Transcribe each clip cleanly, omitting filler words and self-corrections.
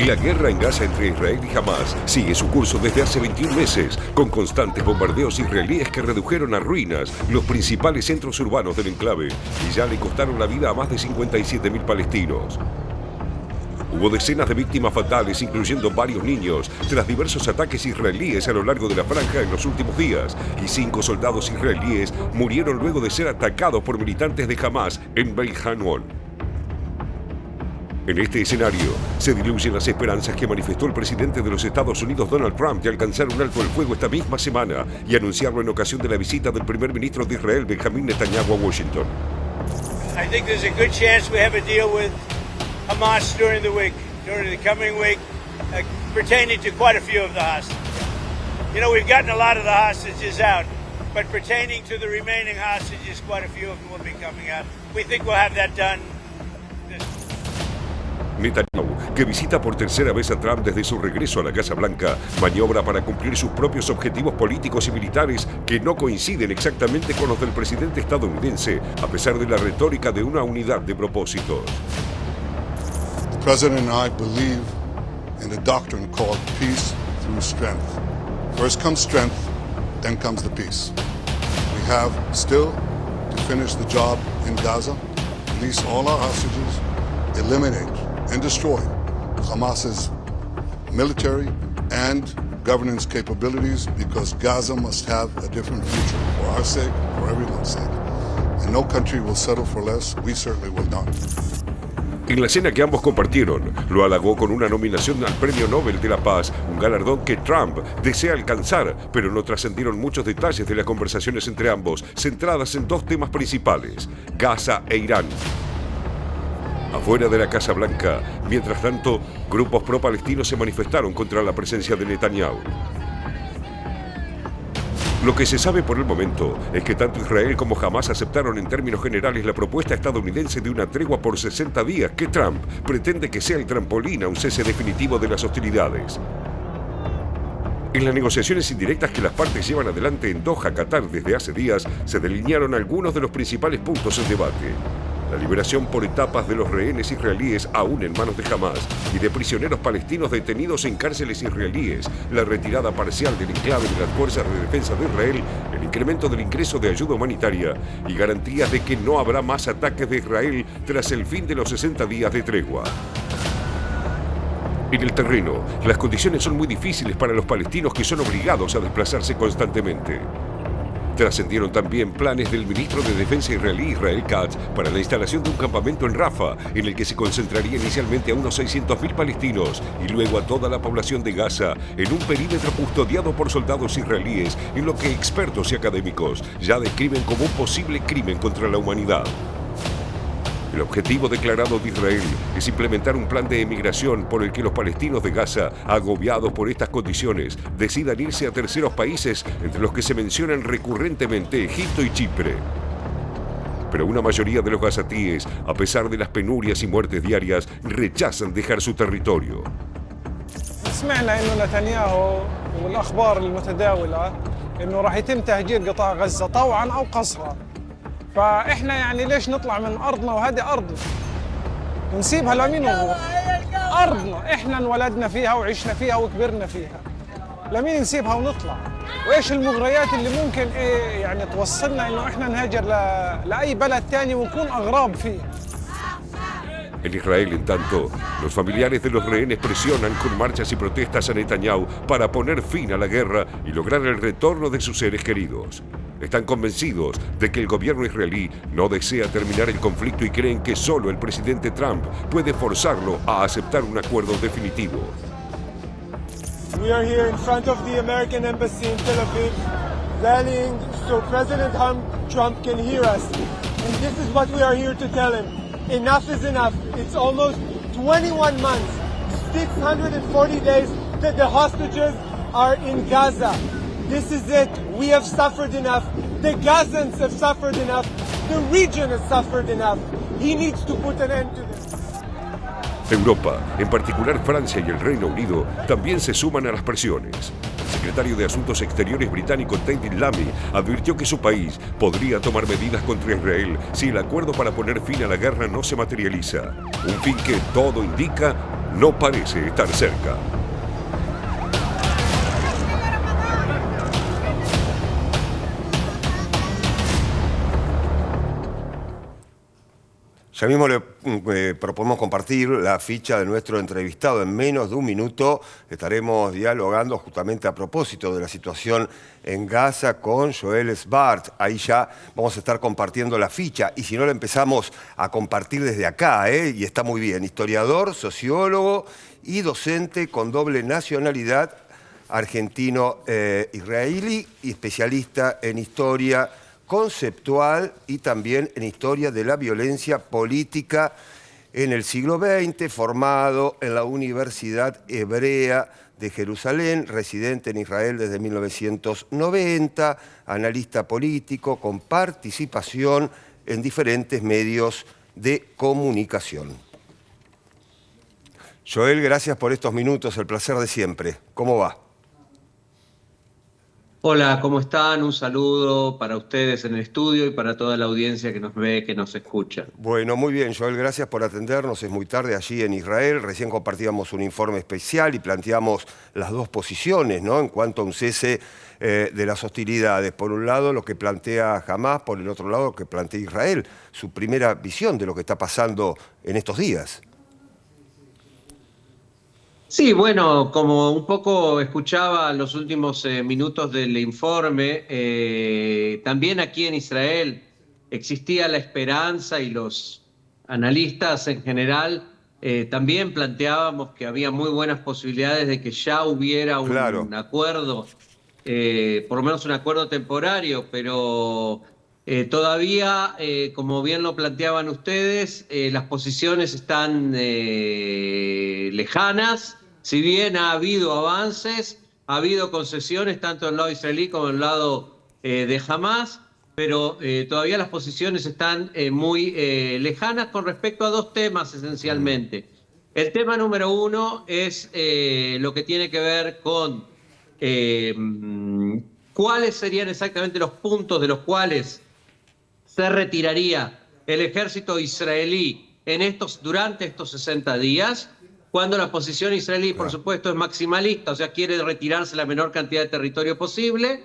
La guerra en Gaza entre Israel y Hamás sigue su curso desde hace 21 meses, con constantes bombardeos israelíes que redujeron a ruinas los principales centros urbanos del enclave y ya le costaron la vida a más de 57.000 palestinos. Hubo decenas de víctimas fatales, incluyendo varios niños, tras diversos ataques israelíes a lo largo de la franja en los últimos días, y 5 soldados israelíes murieron luego de ser atacados por militantes de Hamás en Beit Hanun. En este escenario, se diluyen las esperanzas que manifestó el presidente de los Estados Unidos, Donald Trump, de alcanzar un alto el fuego esta misma semana y anunciarlo en ocasión de la visita del primer ministro de Israel, Benjamin Netanyahu, a Washington. I think there's a good chance we have a deal with Hamas during the coming week, pertaining to quite a few of the hostages. You know, we've gotten a lot of the hostages out, but pertaining to the remaining hostages, quite a few of them will be coming out. We think we'll have that done. Netanyahu, que visita por tercera vez a Trump desde su regreso a la Casa Blanca, maniobra para cumplir sus propios objetivos políticos y militares que no coinciden exactamente con los del presidente estadounidense, a pesar de la retórica de una unidad de propósitos. The President and I believe in a doctrine called peace through strength. First comes strength, then comes the peace. We have still to finish the job in Gaza, release all our hostages, eliminate and destroy Hamas's military and governance capabilities, because Gaza must have a different future for our sake, for everyone's sake. And no country will settle for less. We certainly will not. En la cena que ambos compartieron, lo halagó con una nominación al Premio Nobel de la Paz, un galardón que Trump desea alcanzar, pero no trascendieron muchos detalles de las conversaciones entre ambos, centradas en 2 temas principales: Gaza e Irán. Afuera de la Casa Blanca, mientras tanto, grupos pro-palestinos se manifestaron contra la presencia de Netanyahu. Lo que se sabe por el momento es que tanto Israel como Hamás aceptaron en términos generales la propuesta estadounidense de una tregua por 60 días que Trump pretende que sea el trampolín a un cese definitivo de las hostilidades. En las negociaciones indirectas que las partes llevan adelante en Doha, Qatar, desde hace días, se delinearon algunos de los principales puntos en debate: la liberación por etapas de los rehenes israelíes aún en manos de Hamás y de prisioneros palestinos detenidos en cárceles israelíes, la retirada parcial del enclave de las fuerzas de defensa de Israel, el incremento del ingreso de ayuda humanitaria y garantías de que no habrá más ataques de Israel tras el fin de los 60 días de tregua. En el terreno, las condiciones son muy difíciles para los palestinos, que son obligados a desplazarse constantemente. Trascendieron también planes del ministro de Defensa israelí, Israel Katz, para la instalación de un campamento en Rafah, en el que se concentraría inicialmente a unos 600.000 palestinos y luego a toda la población de Gaza, en un perímetro custodiado por soldados israelíes, en lo que expertos y académicos ya describen como un posible crimen contra la humanidad. El objetivo declarado de Israel es implementar un plan de emigración por el que los palestinos de Gaza, agobiados por estas condiciones, decidan irse a terceros países, entre los que se mencionan recurrentemente Egipto y Chipre. Pero una mayoría de los gazatíes, a pesar de las penurias y muertes diarias, rechazan dejar su territorio. سمعنا إنه نتنياهو والأخبار المتداولة إنه راح يتم تهجير قطاع غزة طوعا أو قصرا. فإحنا يعني ليش نطلع من أرضنا وهذه أرضنا ونسيبها لمين نروح؟ أرضنا إحنا انولدنا فيها وعشنا فيها وكبرنا فيها. لمين نسيبها ونطلع؟ وإيش المغريات اللي ممكن يعني توصلنا إنه إحنا نهاجر لأي بلد تاني ونكون أغراب فيه؟ En Israel, en tanto, los familiares de los rehenes presionan con marchas y protestas a Netanyahu para poner fin a la guerra y lograr el retorno de sus seres queridos. Están convencidos de que el gobierno israelí no desea terminar el conflicto y creen que solo el presidente Trump puede forzarlo a aceptar un acuerdo definitivo. We are here in front of the American embassy in Tel Aviv, rallying so President Trump can hear us. And this is what we are here to tell him. Enough is enough. It's almost 21 months, 640 days that the hostages are in Gaza. This is it. We have suffered enough. The Gazans have suffered enough. The region has suffered enough. He needs to put an end to this. Europa, en particular Francia y el Reino Unido, también se suman a las presiones. El secretario de Asuntos Exteriores británico David Lammy advirtió que su país podría tomar medidas contra Israel si el acuerdo para poner fin a la guerra no se materializa. Un fin que, todo indica, no parece estar cerca. Ya mismo le proponemos compartir la ficha de nuestro entrevistado. En menos de un minuto estaremos dialogando justamente a propósito de la situación en Gaza con Joel Sbart. Ahí ya vamos a estar compartiendo la ficha. Y si no, la empezamos a compartir desde acá, y está muy bien. Historiador, sociólogo y docente con doble nacionalidad, argentino-israelí y especialista en historia conceptual y también en historia de la violencia política en el siglo XX, formado en la Universidad Hebrea de Jerusalén, residente en Israel desde 1990, analista político con participación en diferentes medios de comunicación. Joel, gracias por estos minutos, el placer de siempre. ¿Cómo va? Hola, ¿cómo están? Un saludo para ustedes en el estudio y para toda la audiencia que nos ve, que nos escucha. Bueno, muy bien, Joel, gracias por atendernos. Es muy tarde allí en Israel. Recién compartíamos un informe especial y planteamos las dos posiciones, ¿no?, en cuanto a un cese de las hostilidades. Por un lado, lo que plantea Hamás, por el otro lado, lo que plantea Israel. Su primera visión de lo que está pasando en estos días. Sí, bueno, como un poco escuchaba los últimos minutos del informe, también aquí en Israel existía la esperanza y los analistas en general también planteábamos que había muy buenas posibilidades de que ya hubiera un acuerdo, por lo menos un acuerdo temporario, pero todavía, como bien lo planteaban ustedes, las posiciones están lejanas. Si bien ha habido avances, ha habido concesiones tanto del lado israelí como del lado de Hamás, pero todavía las posiciones están muy lejanas con respecto a dos temas esencialmente. El tema número uno es lo que tiene que ver con cuáles serían exactamente los puntos de los cuales se retiraría el ejército israelí durante estos 60 días, cuando la posición israelí, por supuesto, es maximalista, o sea, quiere retirarse la menor cantidad de territorio posible,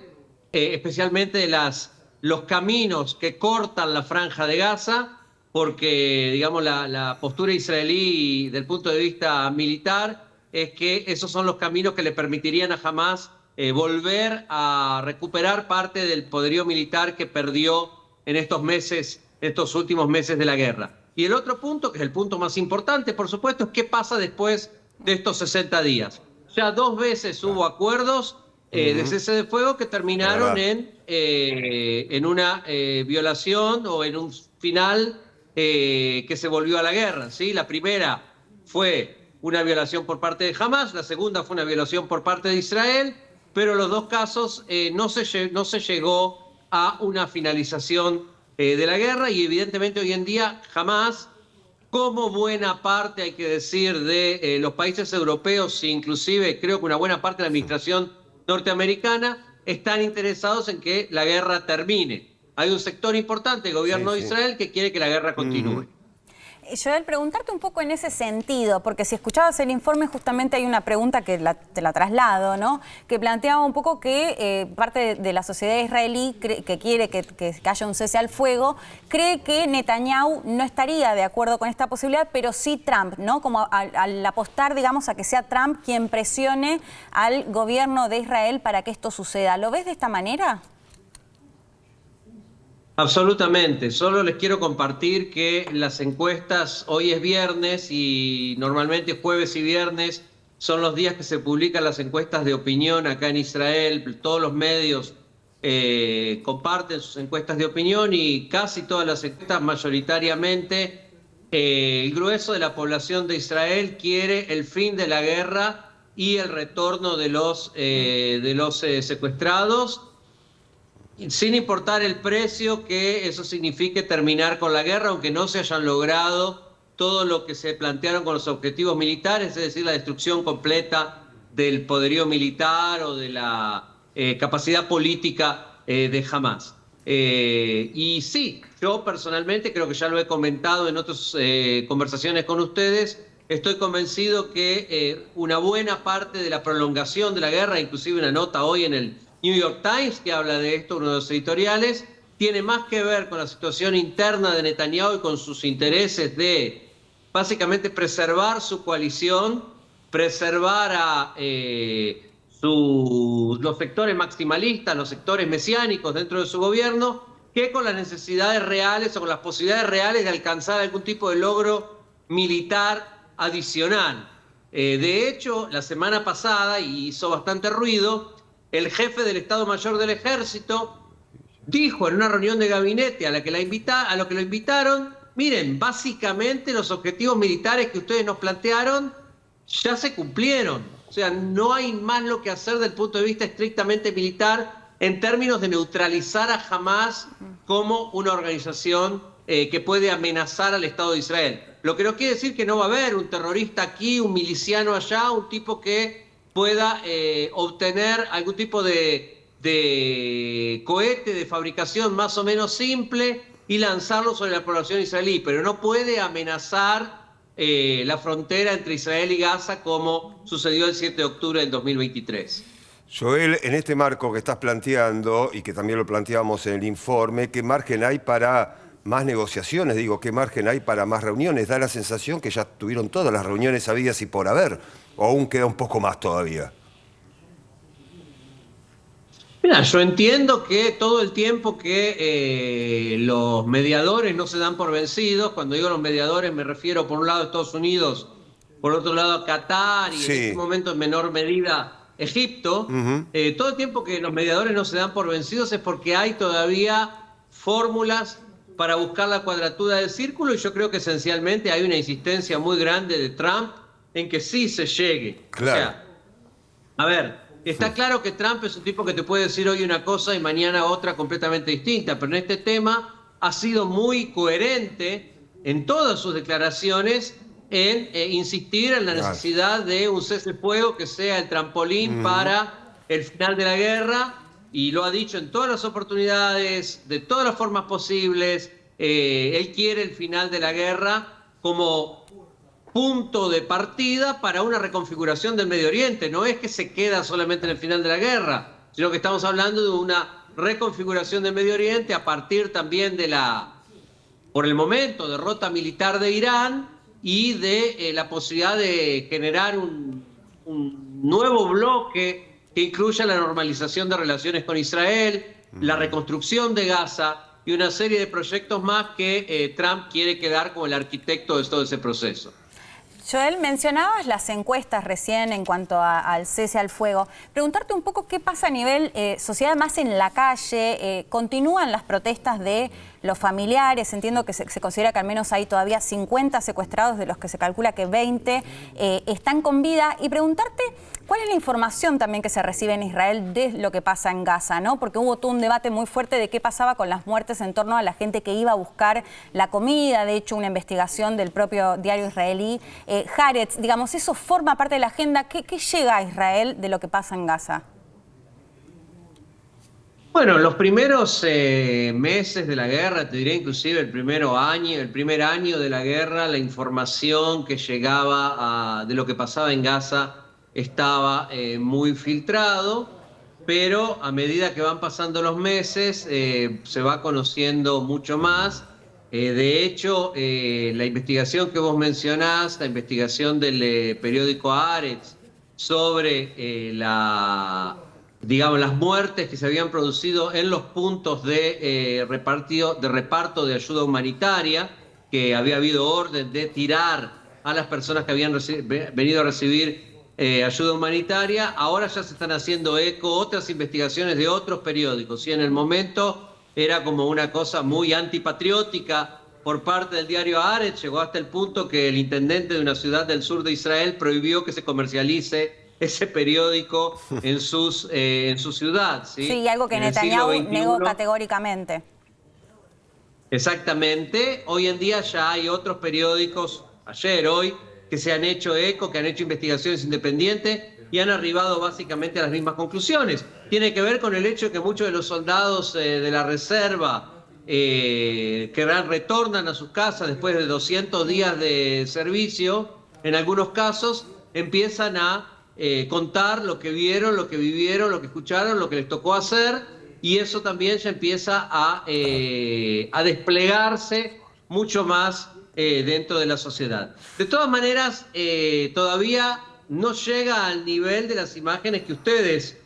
especialmente de los caminos que cortan la franja de Gaza, porque, digamos, la postura israelí del punto de vista militar es que esos son los caminos que le permitirían a Hamás volver a recuperar parte del poderío militar que perdió en estos últimos meses de la guerra. Y el otro punto, que es el punto más importante, por supuesto, es qué pasa después de estos 60 días. Ya 2 veces hubo acuerdos de cese de fuego que terminaron en una violación o en un final que se volvió a la guerra, ¿sí? La primera fue una violación por parte de Hamás, la segunda fue una violación por parte de Israel, pero en los dos casos no se llegó a una finalización de la guerra, y evidentemente hoy en día Hamás, como buena parte, hay que decir, de los países europeos, inclusive creo que una buena parte de la administración norteamericana, están interesados en que la guerra termine. Hay un sector importante del gobierno de Israel que quiere que la guerra continúe. Joel, preguntarte un poco en ese sentido, porque si escuchabas el informe, justamente hay una pregunta que te la traslado, ¿no?, que planteaba un poco que parte de la sociedad israelí que quiere que haya un cese al fuego, cree que Netanyahu no estaría de acuerdo con esta posibilidad, pero sí Trump, ¿no?, como al apostar, digamos, a que sea Trump quien presione al gobierno de Israel para que esto suceda. ¿Lo ves de esta manera? Absolutamente. Solo les quiero compartir que las encuestas, hoy es viernes y normalmente jueves y viernes son los días que se publican las encuestas de opinión acá en Israel. Todos los medios comparten sus encuestas de opinión y casi todas las encuestas, mayoritariamente, el grueso de la población de Israel quiere el fin de la guerra y el retorno de los secuestrados, sin importar el precio que eso signifique terminar con la guerra, aunque no se hayan logrado todo lo que se plantearon con los objetivos militares, es decir, la destrucción completa del poderío militar o de la capacidad política de Hamás. Y sí, yo personalmente creo que ya lo he comentado en otras conversaciones con ustedes, estoy convencido que una buena parte de la prolongación de la guerra, inclusive una nota hoy en el New York Times que habla de esto, uno de los editoriales, tiene más que ver con la situación interna de Netanyahu y con sus intereses de básicamente preservar su coalición, preservar a los sectores maximalistas, los sectores mesiánicos dentro de su gobierno, que con las necesidades reales o con las posibilidades reales de alcanzar algún tipo de logro militar adicional. De hecho, la semana pasada, y hizo bastante ruido, el jefe del Estado Mayor del Ejército dijo en una reunión de gabinete a lo que lo invitaron, miren, básicamente los objetivos militares que ustedes nos plantearon ya se cumplieron. O sea, no hay más lo que hacer desde el punto de vista estrictamente militar en términos de neutralizar a Hamás como una organización que puede amenazar al Estado de Israel. Lo que no quiere decir que no va a haber un terrorista aquí, un miliciano allá, un tipo que pueda obtener algún tipo de cohete de fabricación más o menos simple y lanzarlo sobre la población israelí, pero no puede amenazar la frontera entre Israel y Gaza como sucedió el 7 de octubre del 2023. Joel, en este marco que estás planteando, y que también lo planteamos en el informe, ¿qué margen hay para más negociaciones? Digo, ¿qué margen hay para más reuniones? Da la sensación que ya tuvieron todas las reuniones habidas y por haber, o aún queda un poco más todavía. Mira, yo entiendo que todo el tiempo que los mediadores no se dan por vencidos, cuando digo los mediadores me refiero por un lado a Estados Unidos, por otro lado a Qatar y sí, en este momento en menor medida Egipto, todo el tiempo que los mediadores no se dan por vencidos es porque hay todavía fórmulas para buscar la cuadratura del círculo y yo creo que esencialmente hay una insistencia muy grande de Trump en que sí se llegue. Claro. O sea, a ver, está claro que Trump es un tipo que te puede decir hoy una cosa y mañana otra completamente distinta, pero en este tema ha sido muy coherente en todas sus declaraciones en insistir en la necesidad de un cese al fuego que sea el trampolín para el final de la guerra, y lo ha dicho en todas las oportunidades, de todas las formas posibles. Él quiere el final de la guerra como punto de partida para una reconfiguración del Medio Oriente. No es que se queda solamente en el final de la guerra, sino que estamos hablando de una reconfiguración del Medio Oriente a partir también de la, por el momento, derrota militar de Irán y de la posibilidad de generar un nuevo bloque que incluya la normalización de relaciones con Israel, la reconstrucción de Gaza y una serie de proyectos más que Trump quiere quedar como el arquitecto de todo ese proceso. Joel, mencionabas las encuestas recién en cuanto al cese al fuego. Preguntarte un poco qué pasa a nivel sociedad, más en la calle. ¿Continúan las protestas de los familiares? Entiendo que se considera que al menos hay todavía 50 secuestrados, de los que se calcula que 20 están con vida. Y preguntarte cuál es la información también que se recibe en Israel de lo que pasa en Gaza, ¿no? Porque hubo todo un debate muy fuerte de qué pasaba con las muertes en torno a la gente que iba a buscar la comida. De hecho, una investigación del propio diario israelí Haaretz, digamos, eso forma parte de la agenda. ¿Qué llega a Israel de lo que pasa en Gaza? Bueno, los primeros meses de la guerra, te diré inclusive el primer año de la guerra, la información que llegaba de lo que pasaba en Gaza estaba muy filtrado, pero a medida que van pasando los meses se va conociendo mucho más. De hecho, la investigación que vos mencionás, la investigación del periódico Haaretz sobre las muertes que se habían producido en los puntos de reparto de ayuda humanitaria, que había habido orden de tirar a las personas que habían venido a recibir ayuda humanitaria. Ahora ya se están haciendo eco otras investigaciones de otros periódicos, y en el momento era como una cosa muy antipatriótica por parte del diario Haaretz. Llegó hasta el punto que el intendente de una ciudad del sur de Israel prohibió que se comercialice ese periódico en su ciudad. Sí, algo que Netanyahu negó categóricamente. Exactamente. Hoy en día ya hay otros periódicos, hoy, que se han hecho eco, que han hecho investigaciones independientes y han arribado básicamente a las mismas conclusiones. Tiene que ver con el hecho de que muchos de los soldados de la reserva que retornan a sus casas después de 200 días de servicio, en algunos casos, empiezan a contar lo que vieron, lo que vivieron, lo que escucharon, lo que les tocó hacer, y eso también ya empieza a desplegarse mucho más dentro de la sociedad. De todas maneras, todavía no llega al nivel de las imágenes que ustedes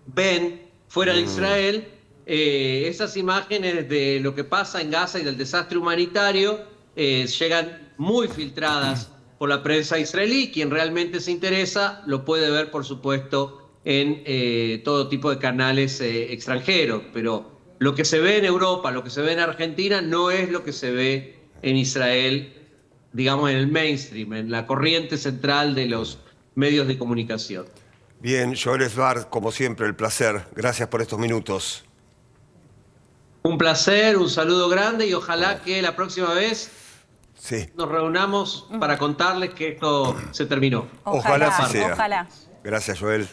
ven fuera de Israel. Esas imágenes de lo que pasa en Gaza y del desastre humanitario llegan muy filtradas por la prensa israelí. Quien realmente se interesa lo puede ver, por supuesto, en todo tipo de canales extranjeros, pero lo que se ve en Europa, lo que se ve en Argentina, no es lo que se ve en Israel, digamos, en el mainstream, en la corriente central de los medios de comunicación. Bien, Joel Sbar, como siempre, el placer. Gracias por estos minutos. Un placer, un saludo grande y ojalá que la próxima vez nos reunamos para contarles que esto se terminó. Ojalá así sea. Ojalá. Gracias, Joel.